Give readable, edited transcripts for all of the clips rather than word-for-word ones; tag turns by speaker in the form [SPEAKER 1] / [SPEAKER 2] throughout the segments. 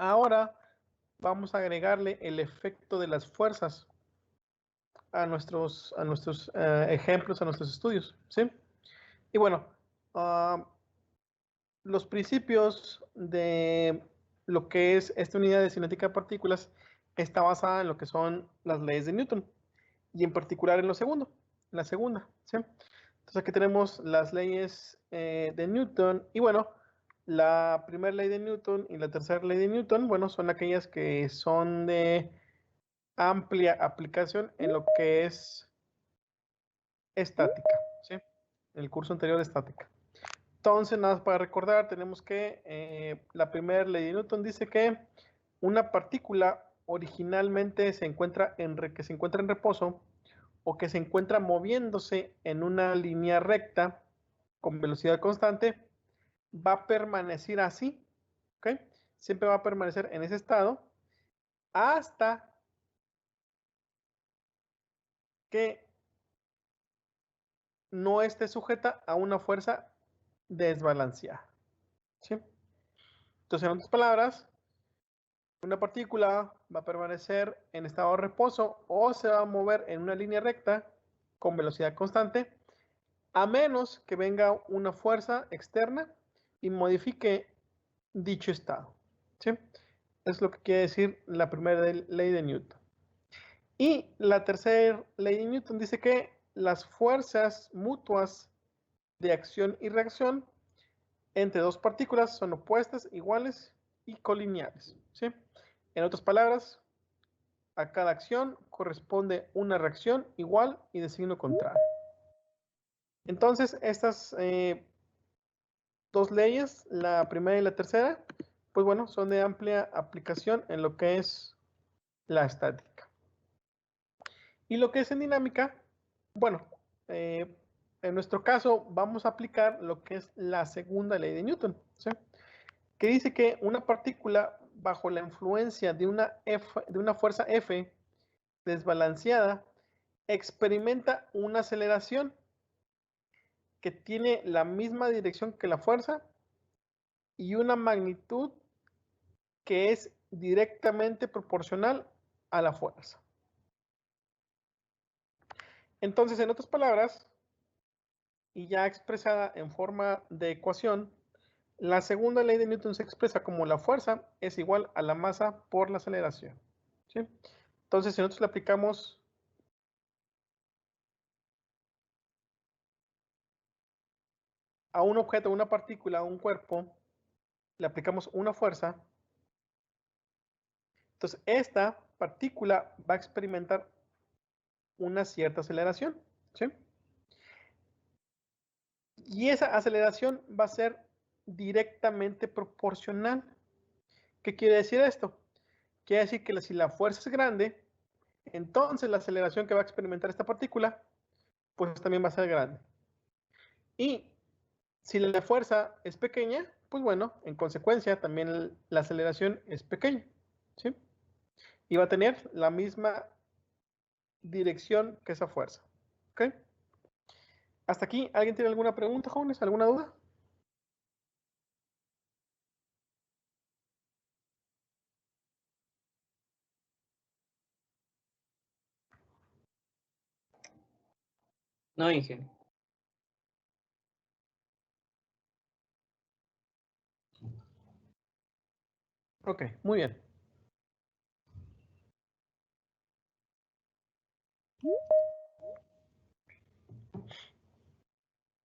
[SPEAKER 1] Ahora vamos a agregarle el efecto de las fuerzas a nuestros ejemplos, a nuestros estudios, ¿sí? Y bueno, los principios de lo que es esta unidad de cinética de partículas está basada en lo que son las leyes de Newton, y en particular en la segunda, ¿sí? Entonces aquí tenemos las leyes de Newton, y bueno, la primera ley de Newton y la tercera ley de Newton, bueno, son aquellas que son de amplia aplicación en lo que es estática, ¿sí? En el curso anterior de estática. Entonces, nada más para recordar, tenemos que la primera ley de Newton dice que una partícula originalmente que se encuentra en reposo o que se encuentra moviéndose en una línea recta con velocidad constante, va a permanecer así, ¿ok? Siempre va a permanecer en ese estado hasta que no esté sujeta a una fuerza desbalanceada, ¿sí? Entonces, en otras palabras, una partícula va a permanecer en estado de reposo o se va a mover en una línea recta con velocidad constante, a menos que venga una fuerza externa y modifique dicho estado, ¿sí? Es lo que quiere decir la primera ley de Newton. Y la tercera ley de Newton dice que las fuerzas mutuas de acción y reacción entre dos partículas son opuestas, iguales y colineales, ¿sí? En otras palabras, a cada acción corresponde una reacción igual y de signo contrario. Entonces, estas dos leyes, la primera y la tercera, pues bueno, son de amplia aplicación en lo que es la estática. Y lo que es en dinámica, bueno, en nuestro caso vamos a aplicar lo que es la segunda ley de Newton, ¿sí? Que dice que una partícula bajo la influencia de una fuerza F desbalanceada experimenta una aceleración que tiene la misma dirección que la fuerza y una magnitud que es directamente proporcional a la fuerza. Entonces, en otras palabras, y ya expresada en forma de ecuación, la segunda ley de Newton se expresa como la fuerza es igual a la masa por la aceleración, ¿sí? Entonces, si nosotros le aplicamos a un objeto, a una partícula, a un cuerpo, le aplicamos una fuerza, entonces esta partícula va a experimentar una cierta aceleración, ¿sí? Y esa aceleración va a ser directamente proporcional. ¿Qué quiere decir esto? Quiere decir que si la fuerza es grande, entonces la aceleración que va a experimentar esta partícula, pues también va a ser grande. Y si la fuerza es pequeña, pues bueno, en consecuencia también la aceleración es pequeña, ¿sí? Y va a tener la misma dirección que esa fuerza, ¿ok? Hasta aquí, ¿alguien tiene alguna pregunta, jóvenes? ¿Alguna duda?
[SPEAKER 2] No, Inge.
[SPEAKER 1] Ok, muy bien.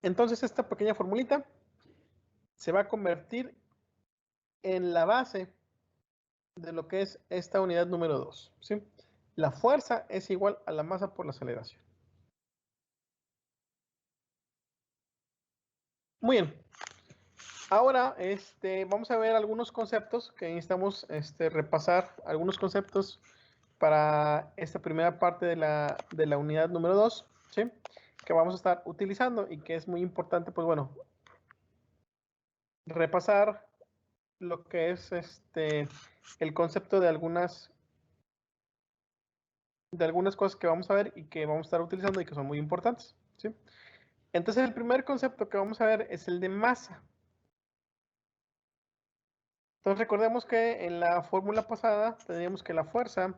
[SPEAKER 1] Entonces esta pequeña formulita se va a convertir en la base de lo que es esta unidad número 2, ¿sí? La fuerza es igual a la masa por la aceleración. Muy bien. Ahora vamos a ver algunos conceptos que necesitamos repasar, algunos conceptos para esta primera parte de la unidad número 2, ¿sí? Que vamos a estar utilizando y que es muy importante, pues bueno, repasar lo que es el concepto de algunas cosas que vamos a ver y que vamos a estar utilizando y que son muy importantes, ¿sí? Entonces, el primer concepto que vamos a ver es el de masa. Entonces recordemos que en la fórmula pasada teníamos que la fuerza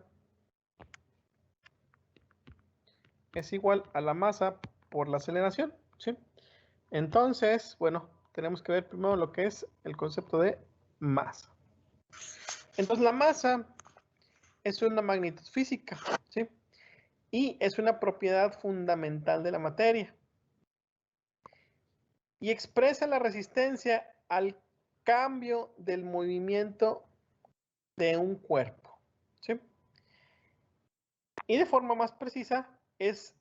[SPEAKER 1] es igual a la masa por la aceleración, ¿sí? Entonces, bueno, tenemos que ver primero lo que es el concepto de masa. Entonces la masa es una magnitud física, ¿sí? Y es una propiedad fundamental de la materia. Y expresa la resistencia al cambio del movimiento de un cuerpo, ¿sí? Y de forma más precisa, es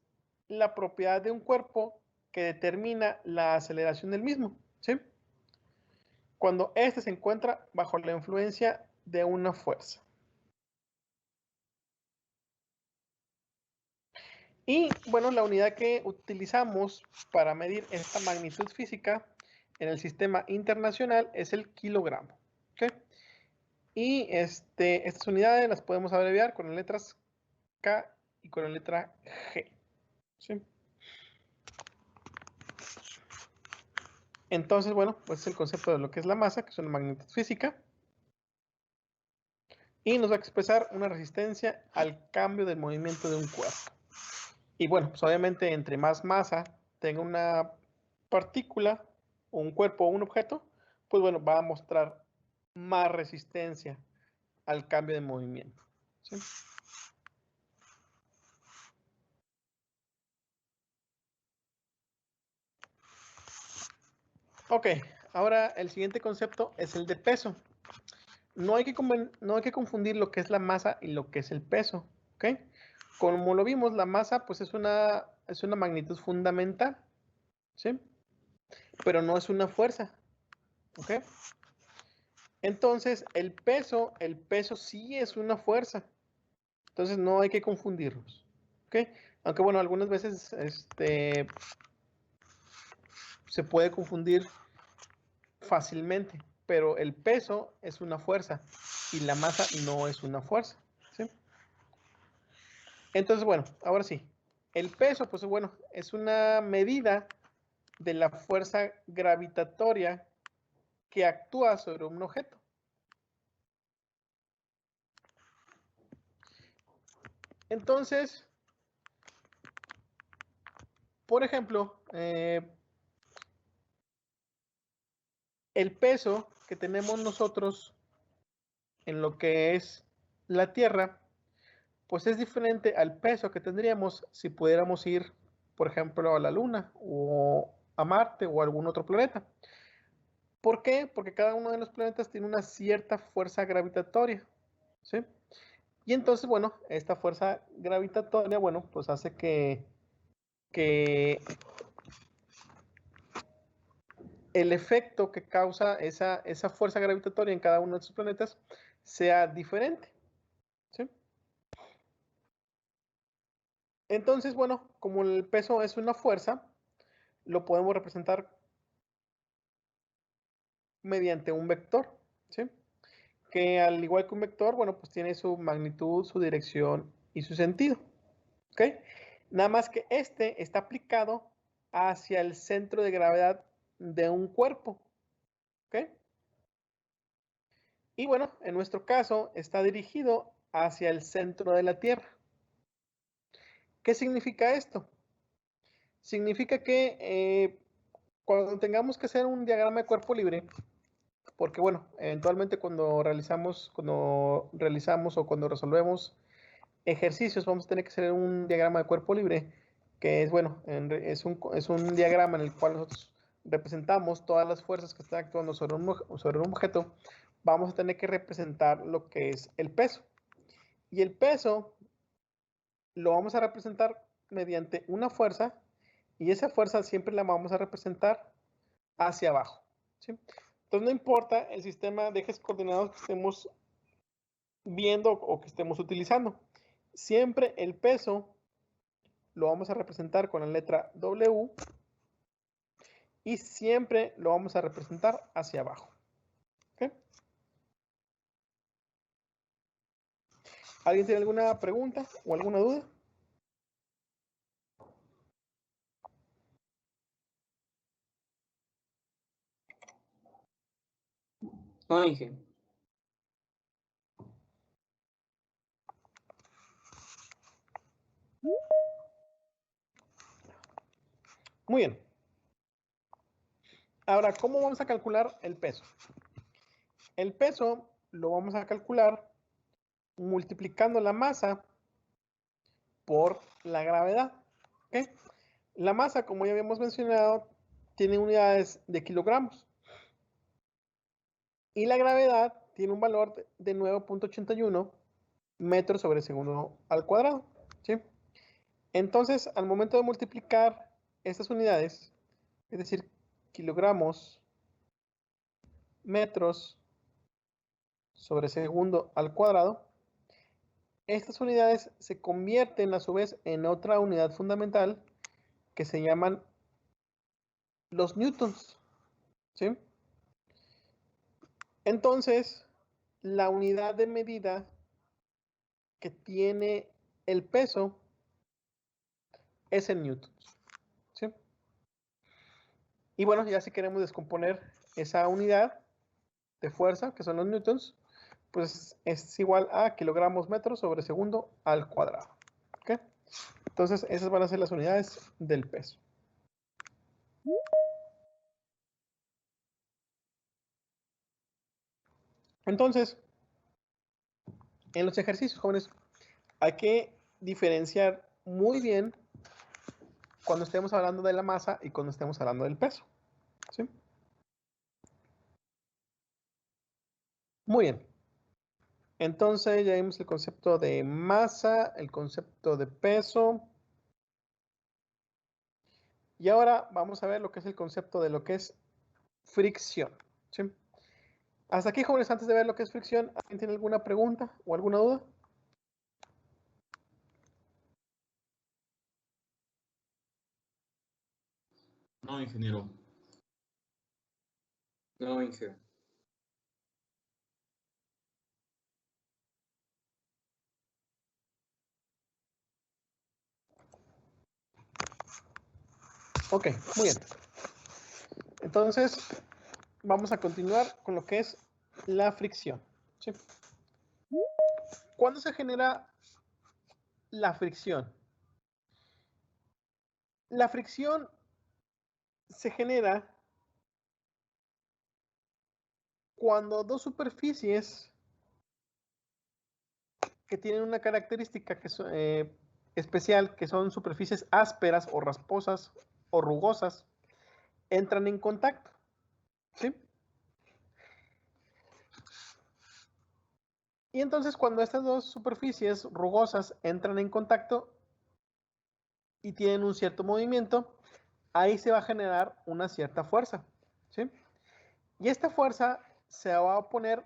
[SPEAKER 1] la propiedad de un cuerpo que determina la aceleración del mismo, ¿sí? Cuando éste se encuentra bajo la influencia de una fuerza. Y bueno, la unidad que utilizamos para medir esta magnitud física en el sistema internacional es el kilogramo, ¿ok? Y estas unidades las podemos abreviar con las letras K y con la letra G, ¿sí? Entonces, bueno, pues es el concepto de lo que es la masa, que es una magnitud física, y nos va a expresar una resistencia al cambio del movimiento de un cuerpo. Y bueno, pues obviamente entre más masa tenga una partícula, o un cuerpo o un objeto, pues bueno, va a mostrar más resistencia al cambio de movimiento, ¿sí? Ok, ahora el siguiente concepto es el de peso. No hay que confundir lo que es la masa y lo que es el peso, ¿ok? Como lo vimos, la masa pues es una magnitud fundamental, ¿sí? Pero no es una fuerza, ¿ok? Entonces, el peso sí es una fuerza. Entonces, no hay que confundirlos, ¿ok? Aunque bueno, algunas veces se puede confundir fácilmente, pero el peso es una fuerza y la masa no es una fuerza, ¿sí? Entonces, bueno, ahora sí. El peso, pues bueno, es una medida de la fuerza gravitatoria que actúa sobre un objeto. Entonces, por ejemplo, el peso que tenemos nosotros en lo que es la Tierra, pues es diferente al peso que tendríamos si pudiéramos ir, por ejemplo, a la Luna o a Marte o a algún otro planeta. ¿Por qué? Porque cada uno de los planetas tiene una cierta fuerza gravitatoria, ¿sí? Y entonces, bueno, esta fuerza gravitatoria, bueno, pues hace que el efecto que causa esa fuerza gravitatoria en cada uno de estos planetas sea diferente, ¿sí? Entonces, bueno, como el peso es una fuerza, lo podemos representar mediante un vector, ¿sí? Que al igual que un vector, bueno, pues tiene su magnitud, su dirección y su sentido, ¿ok? Nada más que este está aplicado hacia el centro de gravedad de un cuerpo, ¿ok? Y bueno, en nuestro caso está dirigido hacia el centro de la Tierra. ¿Qué significa esto? Significa que cuando tengamos que hacer un diagrama de cuerpo libre, porque bueno, eventualmente cuando realizamos o cuando resolvemos ejercicios, vamos a tener que hacer un diagrama de cuerpo libre, que es bueno, es un diagrama en el cual nosotros representamos todas las fuerzas que están actuando sobre un objeto. Vamos a tener que representar lo que es el peso. Y el peso lo vamos a representar mediante una fuerza, y esa fuerza siempre la vamos a representar hacia abajo, ¿sí? Entonces no importa el sistema de ejes coordinados que estemos viendo o que estemos utilizando, siempre el peso lo vamos a representar con la letra W y siempre lo vamos a representar hacia abajo, ¿okay? ¿Alguien tiene alguna pregunta o alguna duda?
[SPEAKER 2] No, Inge.
[SPEAKER 1] Muy bien. Ahora, ¿cómo vamos a calcular el peso? El peso lo vamos a calcular multiplicando la masa por la gravedad. ¿Okay? La masa, como ya habíamos mencionado, tiene unidades de kilogramos. Y la gravedad tiene un valor de 9.81 metros sobre segundo al cuadrado. ¿Sí? Entonces, al momento de multiplicar estas unidades, es decir, kilogramos, metros sobre segundo al cuadrado, estas unidades se convierten a su vez en otra unidad fundamental que se llaman los newtons. ¿Sí? Entonces, la unidad de medida que tiene el peso es en newtons. ¿Sí? Y bueno, ya si queremos descomponer esa unidad de fuerza, que son los newtons, pues es igual a kilogramos metros sobre segundo al cuadrado. ¿Okay? Entonces, esas van a ser las unidades del peso. Entonces, en los ejercicios, jóvenes, hay que diferenciar muy bien cuando estemos hablando de la masa y cuando estemos hablando del peso. ¿Sí? Muy bien. Entonces ya vimos el concepto de masa, el concepto de peso. Y ahora vamos a ver lo que es el concepto de lo que es fricción. ¿Sí? Hasta aquí, jóvenes, antes de ver lo que es fricción, ¿alguien tiene alguna pregunta o alguna duda?
[SPEAKER 3] No, ingeniero.
[SPEAKER 2] No, ingeniero.
[SPEAKER 1] Ok, muy bien. Entonces, vamos a continuar con lo que es la fricción. ¿Sí? ¿Cuándo se genera la fricción? La fricción se genera cuando dos superficies que tienen una característica que especial, que son superficies ásperas o rasposas o rugosas, entran en contacto. ¿Sí? Y entonces cuando estas dos superficies rugosas entran en contacto y tienen un cierto movimiento, ahí se va a generar una cierta fuerza. ¿Sí? Y esta fuerza se va a oponer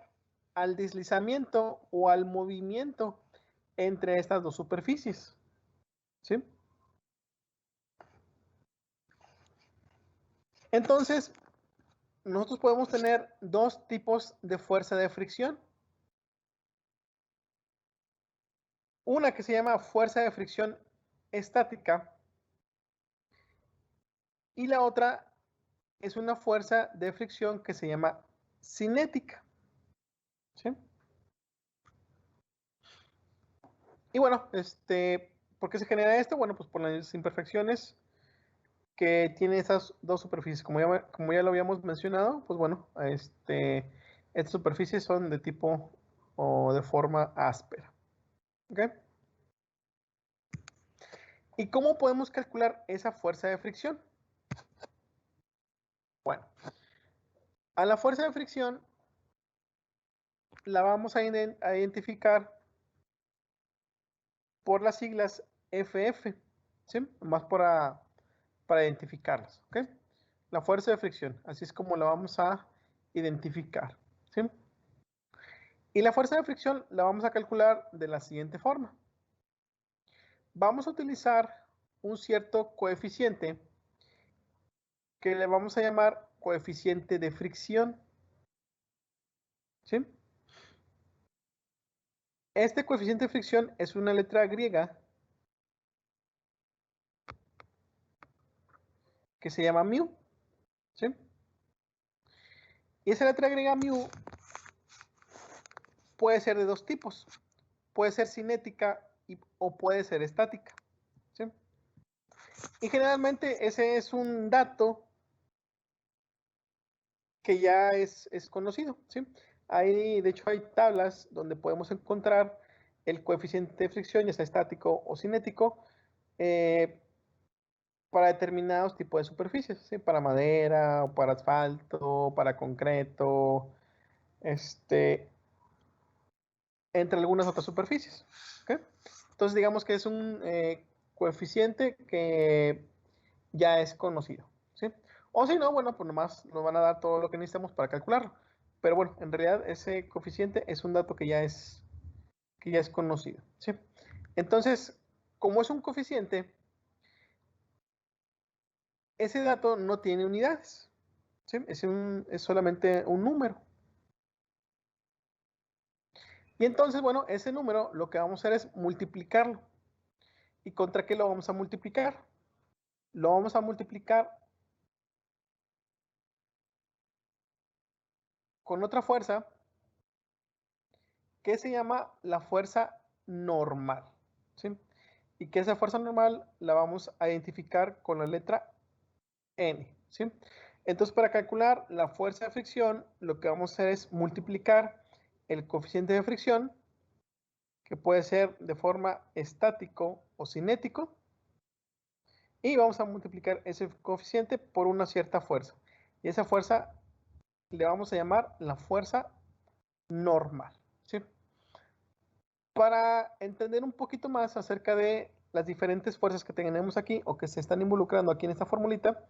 [SPEAKER 1] al deslizamiento o al movimiento entre estas dos superficies. ¿Sí? Entonces, nosotros podemos tener dos tipos de fuerza de fricción. Una que se llama fuerza de fricción estática y la otra es una fuerza de fricción que se llama cinética. ¿Sí? Y bueno, ¿por qué se genera esto? Bueno, pues por las imperfecciones que tiene esas dos superficies. Como ya lo habíamos mencionado, pues bueno, estas superficies son de tipo o de forma áspera. ¿Ok? ¿Y cómo podemos calcular esa fuerza de fricción? Bueno, a la fuerza de fricción la vamos a identificar por las siglas FF, ¿sí? Más para identificarlas, ¿ok? La fuerza de fricción, así es como la vamos a identificar, ¿sí? Y la fuerza de fricción la vamos a calcular de la siguiente forma. Vamos a utilizar un cierto coeficiente que le vamos a llamar coeficiente de fricción, ¿sí? Este coeficiente de fricción es una letra griega que se llama mu, ¿sí? Y esa letra griega mu puede ser de dos tipos. Puede ser cinética o puede ser estática, Y generalmente ese es un dato que ya es conocido, ¿sí? De hecho, hay tablas donde podemos encontrar el coeficiente de fricción, ya sea estático o cinético, para determinados tipos de superficies, ¿sí? Para madera, o para asfalto, para concreto, entre algunas otras superficies. ¿Okay? Entonces, digamos que es un coeficiente que ya es conocido. ¿Sí? O si no, bueno, pues nomás nos van a dar todo lo que necesitamos para calcularlo. Pero bueno, en realidad ese coeficiente es un dato que ya es conocido. ¿Sí? Entonces, como es un coeficiente, ese dato no tiene unidades. ¿Sí? Es solamente un número. Y entonces, bueno, ese número lo que vamos a hacer es multiplicarlo. ¿Y contra qué lo vamos a multiplicar? Lo vamos a multiplicar con otra fuerza que se llama la fuerza normal. ¿Sí? Y que esa fuerza normal la vamos a identificar con la letra N. ¿Sí? Entonces, para calcular la fuerza de fricción, lo que vamos a hacer es multiplicar el coeficiente de fricción, que puede ser de forma estático o cinético, y vamos a multiplicar ese coeficiente por una cierta fuerza. Y esa fuerza le vamos a llamar la fuerza normal. ¿Sí? Para entender un poquito más acerca de las diferentes fuerzas que tenemos aquí o que se están involucrando aquí en esta formulita,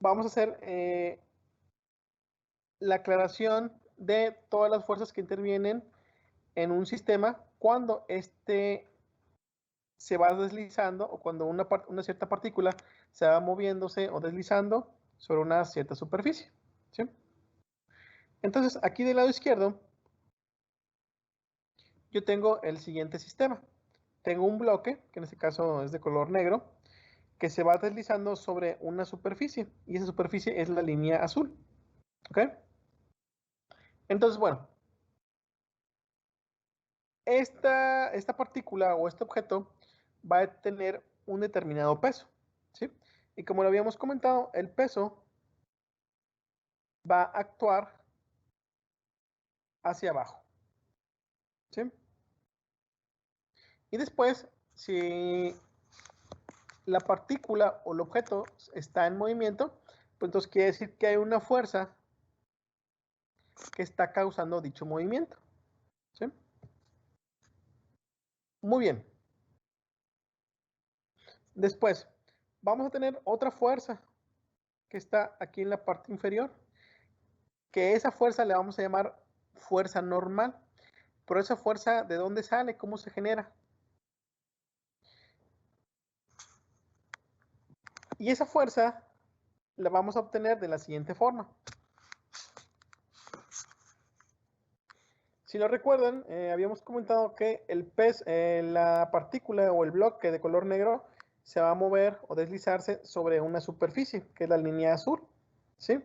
[SPEAKER 1] vamos a hacer la aclaración de todas las fuerzas que intervienen en un sistema cuando este se va deslizando o cuando una cierta partícula se va moviéndose o deslizando sobre una cierta superficie. ¿Sí? Entonces, aquí del lado izquierdo, yo tengo el siguiente sistema. Tengo un bloque, que en este caso es de color negro, que se va deslizando sobre una superficie, y esa superficie es la línea azul. ¿Ok? Entonces, bueno, esta partícula o este objeto va a tener un determinado peso. ¿Sí? Y como lo habíamos comentado, el peso va a actuar hacia abajo. ¿Sí? Y después, si la partícula o el objeto está en movimiento, pues entonces quiere decir que hay una fuerza que está causando dicho movimiento. ¿Sí? Muy bien. Después, vamos a tener otra fuerza que está aquí en la parte inferior, que esa fuerza le vamos a llamar fuerza normal. Pero esa fuerza, ¿de dónde sale? ¿Cómo se genera? Y esa fuerza la vamos a obtener de la siguiente forma. Si lo recuerdan, habíamos comentado que la partícula o el bloque de color negro se va a mover o deslizarse sobre una superficie, que es la línea azul. ¿Sí?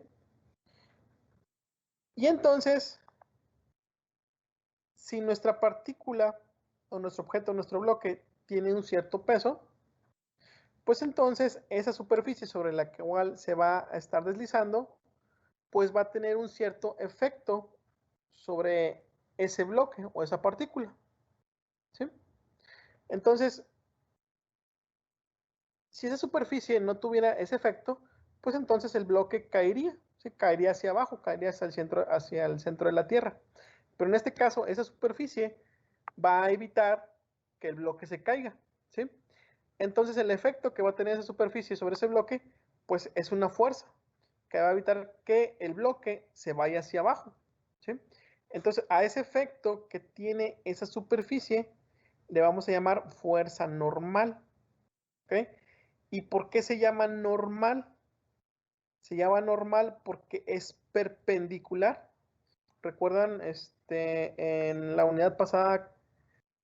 [SPEAKER 1] Y entonces, si nuestra partícula o nuestro objeto, nuestro bloque, tiene un cierto peso, pues entonces esa superficie sobre la cual se va a estar deslizando, pues va a tener un cierto efecto sobre ese bloque o esa partícula. ¿Sí? Entonces, si esa superficie no tuviera ese efecto, pues entonces el bloque caería, ¿sí? Caería hacia abajo, caería hacia el centro de la Tierra. Pero en este caso, esa superficie va a evitar que el bloque se caiga. ¿Sí? Entonces el efecto que va a tener esa superficie sobre ese bloque, pues es una fuerza que va a evitar que el bloque se vaya hacia abajo. ¿Sí? Entonces a ese efecto que tiene esa superficie le vamos a llamar fuerza normal. ¿Ok? ¿Y por qué se llama normal? Se llama normal porque es perpendicular. ¿Recuerdan en la unidad pasada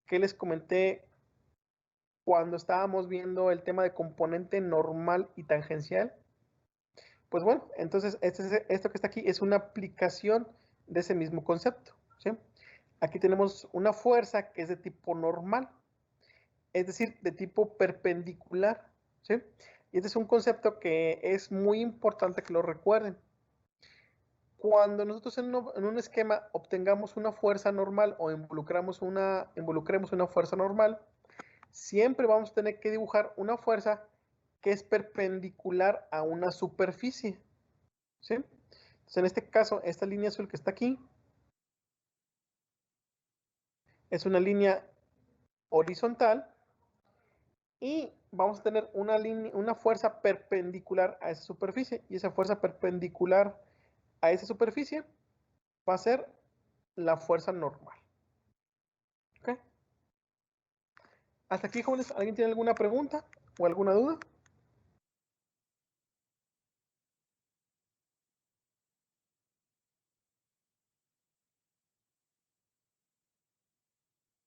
[SPEAKER 1] que les comenté cuando estábamos viendo el tema de componente normal y tangencial? Pues bueno, entonces esto que está aquí es una aplicación de ese mismo concepto. ¿Sí? Aquí tenemos una fuerza que es de tipo normal. es decir, de tipo perpendicular, ¿sí? Y este es un concepto que es muy importante que lo recuerden. Cuando nosotros en un esquema obtengamos una fuerza normal o involucremos una fuerza normal, siempre vamos a tener que dibujar una fuerza que es perpendicular a una superficie, ¿sí? Entonces, en este caso, esta línea azul que está aquí es una línea horizontal y vamos a tener una fuerza perpendicular a esa superficie, y esa fuerza perpendicular a esa superficie va a ser la fuerza normal. ¿Ok? Hasta aquí, jóvenes, ¿alguien tiene alguna pregunta o alguna duda?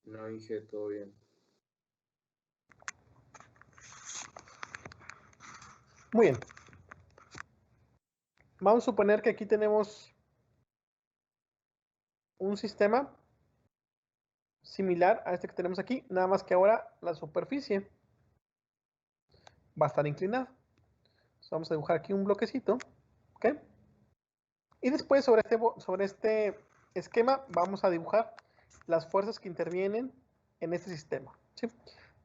[SPEAKER 4] No, Inge, todo bien.
[SPEAKER 1] Muy bien. Vamos a suponer que aquí tenemos un sistema similar a este que tenemos aquí, nada más que ahora la superficie va a estar inclinada. Entonces vamos a dibujar aquí un bloquecito, ¿ok? Y después sobre este esquema vamos a dibujar las fuerzas que intervienen en este sistema, ¿sí?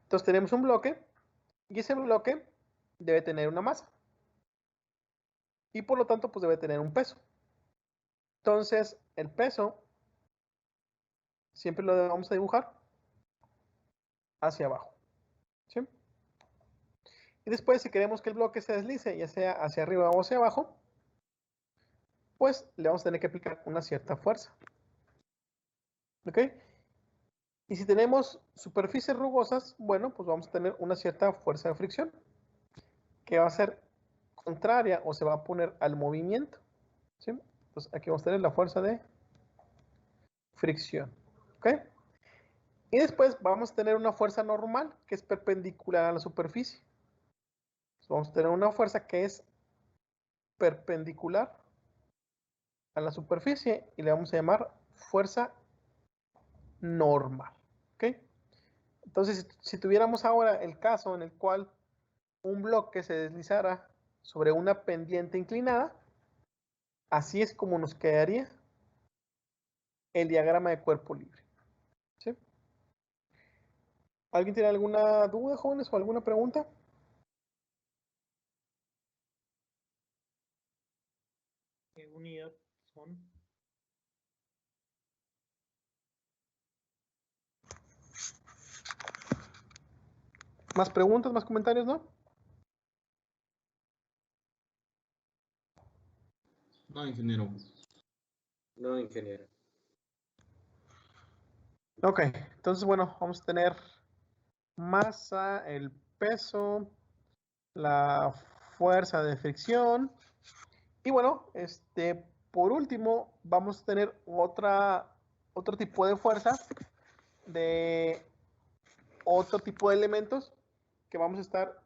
[SPEAKER 1] Entonces tenemos un bloque y ese bloque debe tener una masa y por lo tanto pues debe tener un peso. Entonces el peso siempre lo vamos a dibujar hacia abajo, ¿sí? Y después, si queremos que el bloque se deslice, ya sea hacia arriba o hacia abajo, pues le vamos a tener que aplicar una cierta fuerza. ¿Ok? Y si tenemos superficies rugosas, bueno, pues vamos a tener una cierta fuerza de fricción, que va a ser contraria o se va a poner al movimiento, ¿sí? Entonces aquí vamos a tener la fuerza de fricción. ¿Ok? Y después vamos a tener una fuerza normal, que es perpendicular a la superficie. Entonces vamos a tener una fuerza que es perpendicular a la superficie y le vamos a llamar fuerza normal. ¿Ok? Entonces, si tuviéramos ahora el caso en el cual un bloque se deslizara sobre una pendiente inclinada, así es como nos quedaría el diagrama de cuerpo libre. ¿Sí? ¿Alguien tiene alguna duda, jóvenes, o alguna pregunta?
[SPEAKER 5] ¿Qué unidad son?
[SPEAKER 1] ¿Más preguntas, más comentarios, no?
[SPEAKER 3] No, ingeniero.
[SPEAKER 4] No, ingeniero.
[SPEAKER 1] Ok, entonces, bueno, vamos a tener masa, el peso, la fuerza de fricción. Y bueno, por último, vamos a tener otro tipo de fuerza de otro tipo de elementos que vamos a estar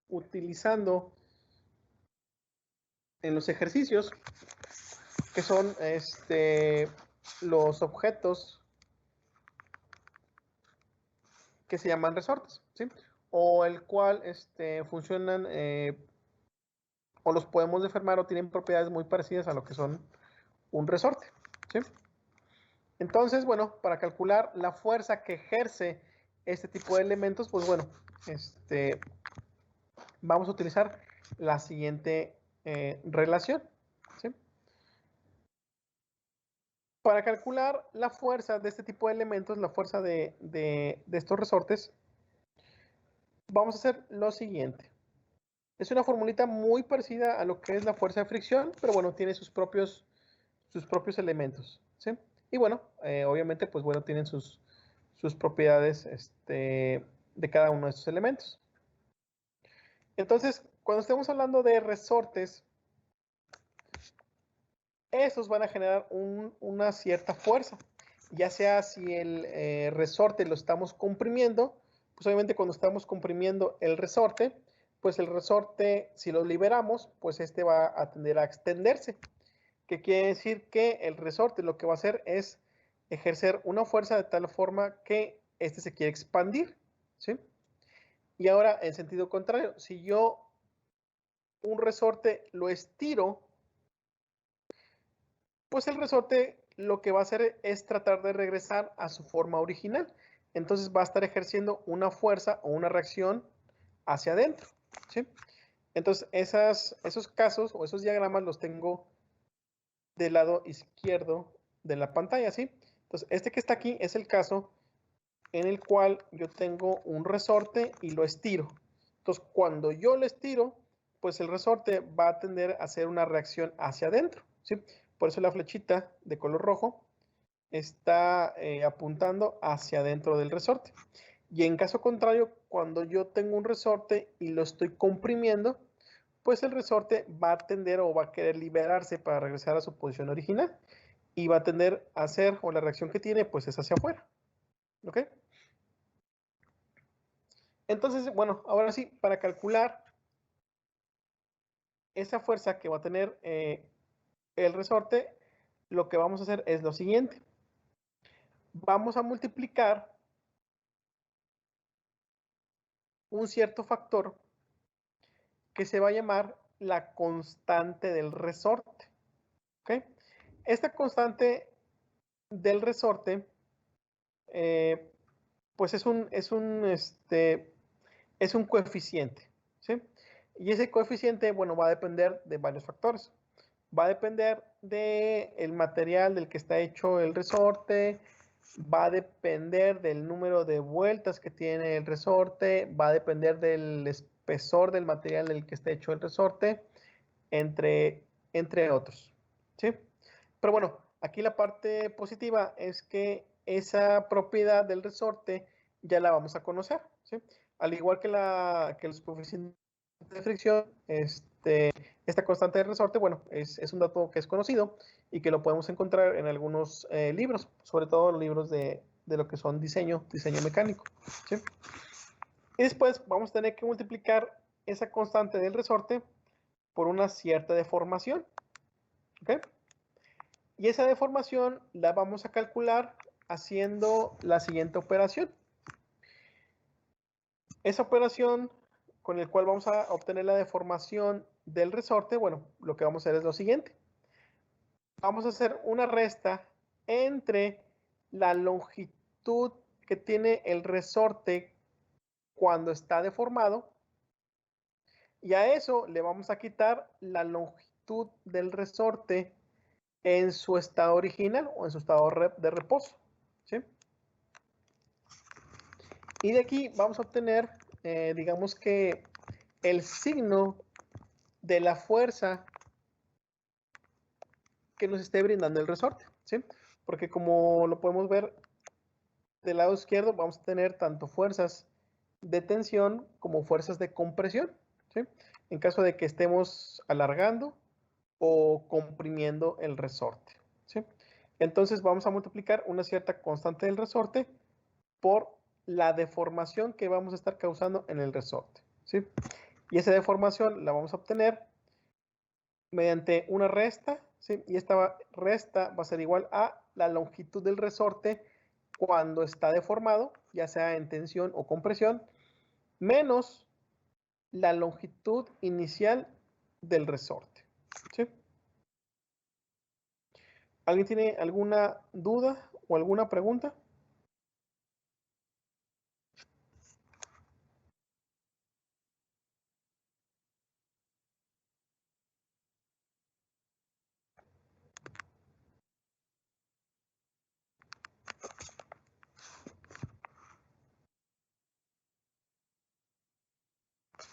[SPEAKER 1] utilizando en los ejercicios, que son los objetos que se llaman resortes, ¿sí? O el cual funcionan o los podemos deformar o tienen propiedades muy parecidas a lo que son un resorte, ¿sí? Entonces, bueno, para calcular la fuerza que ejerce este tipo de elementos, pues bueno, vamos a utilizar la siguiente relación, ¿sí? Para calcular la fuerza de este tipo de elementos, la fuerza de estos resortes, vamos a hacer lo siguiente. Es una formulita muy parecida a lo que es la fuerza de fricción, pero bueno, tiene sus propios elementos, ¿sí? Y bueno, obviamente, pues bueno, tienen sus propiedades de cada uno de estos elementos. Entonces, cuando estemos hablando de resortes, estos van a generar una cierta fuerza, ya sea si el resorte lo estamos comprimiendo, pues obviamente cuando estamos comprimiendo el resorte, pues el resorte, si lo liberamos, pues este va a tender a extenderse, que quiere decir que el resorte lo que va a hacer es ejercer una fuerza de tal forma que este se quiere expandir, ¿sí? Y ahora, en sentido contrario, si yo un resorte lo estiro, pues el resorte lo que va a hacer es tratar de regresar a su forma original. Entonces va a estar ejerciendo una fuerza o una reacción hacia adentro, ¿sí? Entonces esos casos o esos diagramas los tengo del lado izquierdo de la pantalla, ¿sí? Entonces este que está aquí es el caso en el cual yo tengo un resorte y lo estiro. Entonces cuando yo lo estiro, pues el resorte va a tender a hacer una reacción hacia adentro, ¿sí? Por eso la flechita de color rojo está apuntando hacia adentro del resorte. Y en caso contrario, cuando yo tengo un resorte y lo estoy comprimiendo, pues el resorte va a tender o va a querer liberarse para regresar a su posición original y va a tender a hacer, o la reacción que tiene, pues es hacia afuera. ¿Ok? Entonces, bueno, ahora sí, para calcular esa fuerza que va a tener el resorte, lo que vamos a hacer es lo siguiente. Vamos a multiplicar un cierto factor que se va a llamar la constante del resorte. ¿Ok? Esta constante del resorte, pues es un coeficiente, ¿sí? Y ese coeficiente, bueno, va a depender de varios factores. Va a depender del material del que está hecho el resorte, va a depender del número de vueltas que tiene el resorte, va a depender del espesor del material del que está hecho el resorte, entre otros, ¿sí? Pero bueno, aquí la parte positiva es que esa propiedad del resorte ya la vamos a conocer, ¿sí? Al igual que los coeficientes de fricción, esta constante de resorte, bueno, es un dato que es conocido y que lo podemos encontrar en algunos libros, sobre todo los libros de lo que son diseño mecánico, ¿sí? Y después vamos a tener que multiplicar esa constante del resorte por una cierta deformación, ¿ok? Y esa deformación la vamos a calcular haciendo la siguiente operación. Esa operación con la cual vamos a obtener la deformación del resorte, bueno, lo que vamos a hacer es lo siguiente. Vamos a hacer una resta entre la longitud que tiene el resorte cuando está deformado y a eso le vamos a quitar la longitud del resorte en su estado original o en su estado de reposo, ¿sí? Y de aquí vamos a obtener, digamos que el signo de la fuerza que nos esté brindando el resorte, ¿sí? Porque como lo podemos ver del lado izquierdo, vamos a tener tanto fuerzas de tensión como fuerzas de compresión, ¿sí? En caso de que estemos alargando o comprimiendo el resorte, ¿sí? Entonces vamos a multiplicar una cierta constante del resorte por la deformación que vamos a estar causando en el resorte, ¿sí? Y esa deformación la vamos a obtener mediante una resta, ¿sí? Y esta resta va a ser igual a la longitud del resorte cuando está deformado, ya sea en tensión o compresión, menos la longitud inicial del resorte, ¿sí? ¿Alguien tiene alguna duda o alguna pregunta?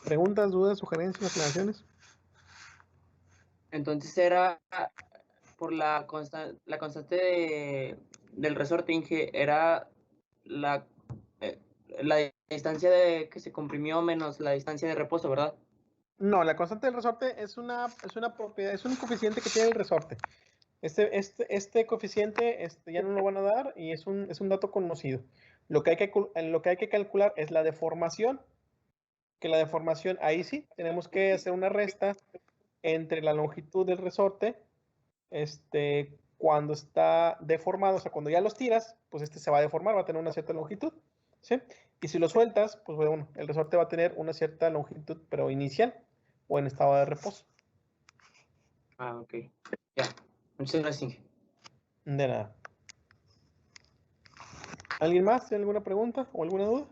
[SPEAKER 1] ¿Preguntas, dudas, sugerencias, aclaraciones?
[SPEAKER 2] Entonces era por la constante del resorte, Inge, era la, eh, la distancia de que se comprimió menos la distancia de reposo, ¿verdad?
[SPEAKER 1] No, la constante del resorte es una propiedad, es un coeficiente que tiene el resorte. Este coeficiente ya no lo van a dar y es un dato conocido. Lo que hay que calcular es la deformación, que la deformación, ahí sí, tenemos que hacer una resta entre la longitud del resorte, cuando está deformado, o sea, cuando ya los tiras, pues se va a deformar, va a tener una cierta longitud. ¿sí? Y si lo sueltas, pues bueno, el resorte va a tener una cierta longitud, pero inicial o en estado de reposo.
[SPEAKER 2] Ah, ok. Ya. Muchas gracias, Inge.
[SPEAKER 1] De nada. ¿Alguien más tiene alguna pregunta o alguna duda?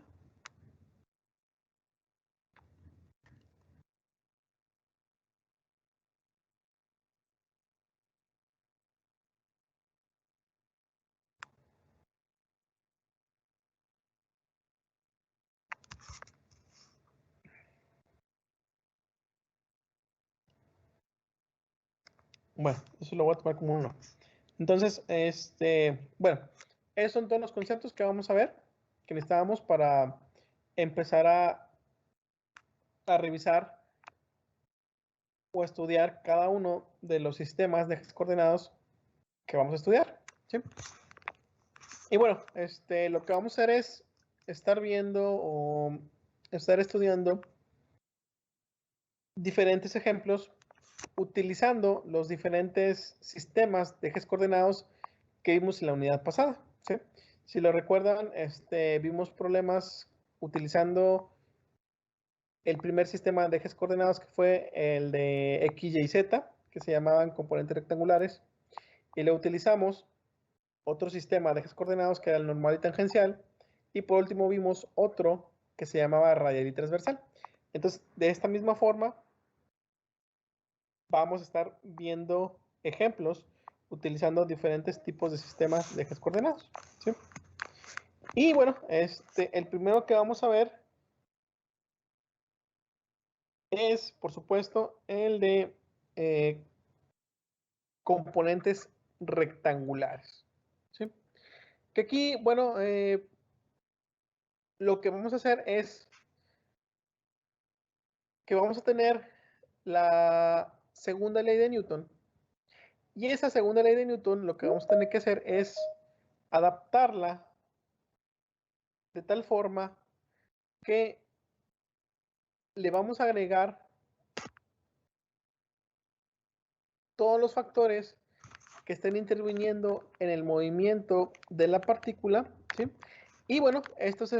[SPEAKER 1] Bueno, eso lo voy a tomar como uno. Entonces, bueno, esos son todos los conceptos que vamos a ver, que necesitábamos para empezar a revisar o estudiar cada uno de los sistemas de ejes coordenados que vamos a estudiar, ¿sí? Y bueno, lo que vamos a hacer es estar viendo o estar estudiando diferentes ejemplos utilizando los diferentes sistemas de ejes coordenados que vimos en la unidad pasada, ¿sí? Si lo recuerdan, vimos problemas utilizando el primer sistema de ejes coordenados, que fue el de X, Y, Z, que se llamaban componentes rectangulares, y lo utilizamos otro sistema de ejes coordenados que era el normal y tangencial, y por último vimos otro que se llamaba radial y transversal. Entonces, de esta misma forma, vamos a estar viendo ejemplos utilizando diferentes tipos de sistemas de ejes coordenados, ¿sí? Y bueno, el primero que vamos a ver es, por supuesto, el de componentes rectangulares, ¿sí? Que aquí, bueno, lo que vamos a hacer es que vamos a tener la segunda ley de Newton. Y esa segunda ley de Newton, lo que vamos a tener que hacer es adaptarla de tal forma que le vamos a agregar todos los factores que estén interviniendo en el movimiento de la partícula, ¿sí? Y bueno, estos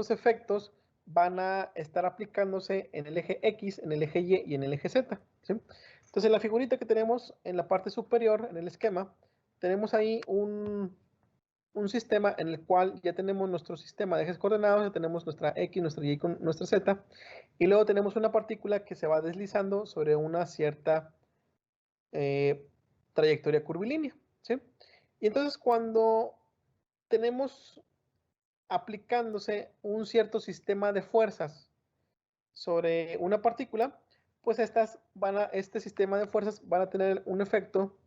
[SPEAKER 1] efectos van a estar aplicándose en el eje X, en el eje Y y en el eje Z, ¿sí? Entonces, en la figurita que tenemos en la parte superior, en el esquema, tenemos ahí un sistema en el cual ya tenemos nuestro sistema de ejes coordenados, ya tenemos nuestra X, nuestra Y con nuestra Z, y luego tenemos una partícula que se va deslizando sobre una cierta trayectoria curvilínea, ¿sí? Y entonces cuando tenemos aplicándose un cierto sistema de fuerzas sobre una partícula, pues este sistema de fuerzas van a tener un efecto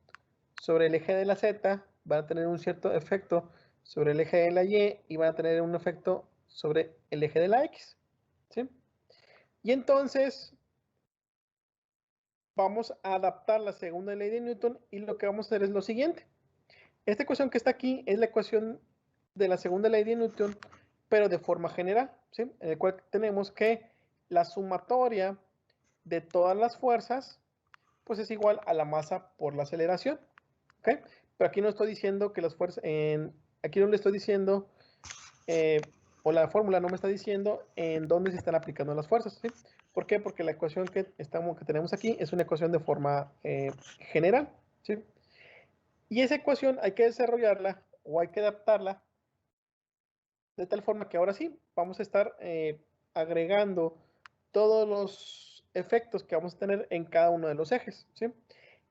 [SPEAKER 1] sobre el eje de la Z, van a tener un cierto efecto sobre el eje de la Y y van a tener un efecto sobre el eje de la X, ¿sí? Y entonces vamos a adaptar la segunda ley de Newton y lo que vamos a hacer es lo siguiente. Esta ecuación que está aquí es la ecuación de la segunda ley de Newton, pero de forma general, ¿sí? En el cual tenemos que la sumatoria de todas las fuerzas, pues es igual a la masa por la aceleración, ¿ok? Pero aquí no estoy diciendo que las fuerzas, aquí no le estoy diciendo, o la fórmula no me está diciendo en dónde se están aplicando las fuerzas, ¿sí? ¿Por qué? Porque la ecuación que tenemos aquí es una ecuación de forma general, ¿sí? Y esa ecuación hay que desarrollarla o hay que adaptarla de tal forma que ahora sí vamos a estar agregando todos los efectos que vamos a tener en cada uno de los ejes, ¿sí?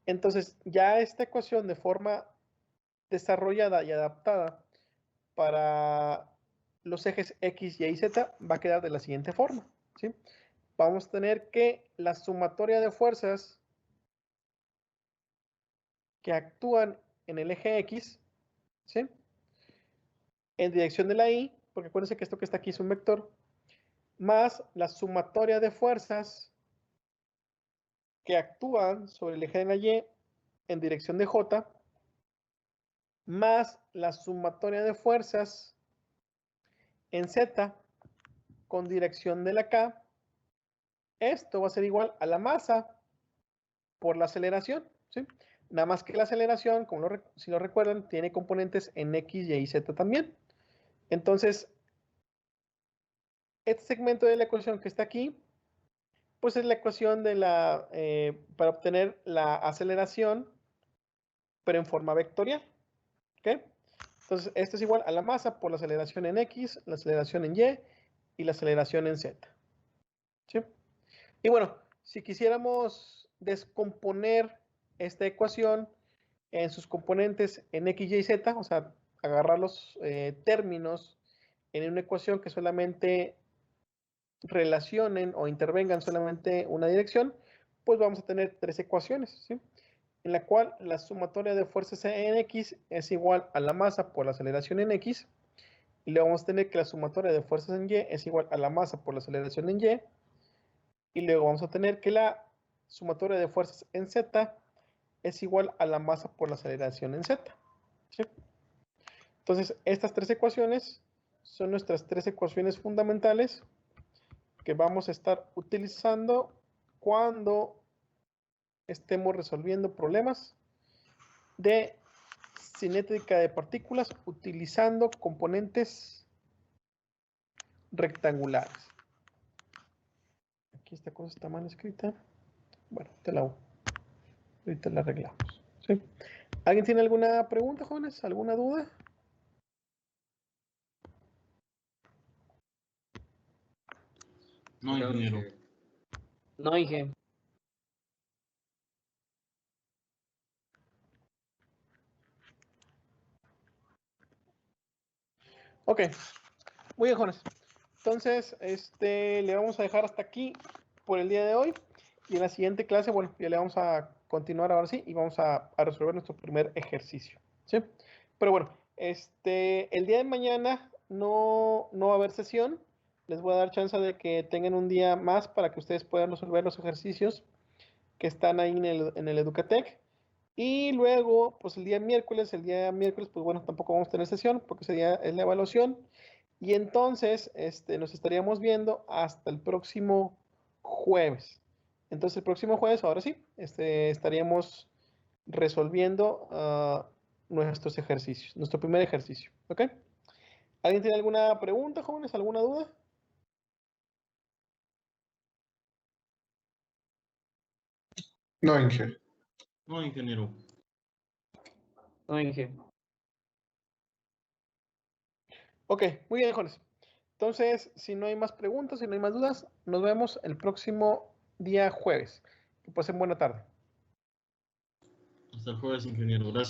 [SPEAKER 1] Entonces ya esta ecuación de forma desarrollada y adaptada para los ejes X, Y y Z va a quedar de la siguiente forma, ¿sí? Vamos a tener que la sumatoria de fuerzas que actúan en el eje X, ¿sí? En dirección de la Y, porque acuérdense que esto que está aquí es un vector, más la sumatoria de fuerzas que actúan sobre el eje de la Y en dirección de J, más la sumatoria de fuerzas en Z con dirección de la K. Esto va a ser igual a la masa por la aceleración, ¿sí? Nada más que la aceleración, si lo recuerdan, tiene componentes en X, Y y Z también. Entonces, Este segmento de la ecuación que está aquí, pues es la ecuación de para obtener la aceleración, pero en forma vectorial. ¿Ok? Entonces, esto es igual a la masa por la aceleración en X, la aceleración en Y y la aceleración en Z. ¿Sí? Y bueno, si quisiéramos descomponer esta ecuación en sus componentes en X, Y y Z, o sea, agarrar los términos en una ecuación que solamente relacionen o intervengan solamente una dirección, pues vamos a tener tres ecuaciones, ¿sí? En la cual la sumatoria de fuerzas en X es igual a la masa por la aceleración en X, y luego vamos a tener que la sumatoria de fuerzas en Y es igual a la masa por la aceleración en Y, y luego vamos a tener que la sumatoria de fuerzas en Z es igual a la masa por la aceleración en Z, ¿sí? Entonces, estas tres ecuaciones son nuestras tres ecuaciones fundamentales que vamos a estar utilizando cuando estemos resolviendo problemas de cinética de partículas utilizando componentes rectangulares. Aquí esta cosa está mal escrita. Bueno, ahorita la arreglamos. ¿Sí? ¿Alguien tiene alguna pregunta, jóvenes? ¿Alguna duda?
[SPEAKER 3] No, ingeniero.
[SPEAKER 2] No, Inge.
[SPEAKER 1] Ok, muy bien, jóvenes. Entonces, le vamos a dejar hasta aquí por el día de hoy. Y en la siguiente clase, bueno, ya le vamos a continuar ahora sí y vamos a resolver nuestro primer ejercicio. ¿Sí? Pero bueno, el día de mañana no va a haber sesión. Les voy a dar chance de que tengan un día más para que ustedes puedan resolver los ejercicios que están ahí en el Educatec. Y luego, pues el día miércoles, pues bueno, tampoco vamos a tener sesión porque ese día es la evaluación. Y entonces, nos estaríamos viendo hasta el próximo jueves. Entonces, el próximo jueves, ahora sí, estaríamos resolviendo nuestros ejercicios, nuestro primer ejercicio. ¿Ok? ¿Alguien tiene alguna pregunta, jóvenes? ¿Alguna duda?
[SPEAKER 6] No, Inge.
[SPEAKER 3] No, ingeniero.
[SPEAKER 2] No, Inge.
[SPEAKER 1] Ok, muy bien, jóvenes. Entonces, si no hay más preguntas, si no hay más dudas, nos vemos el próximo día jueves. Que pasen buena tarde.
[SPEAKER 3] Hasta el jueves, ingeniero. Gracias.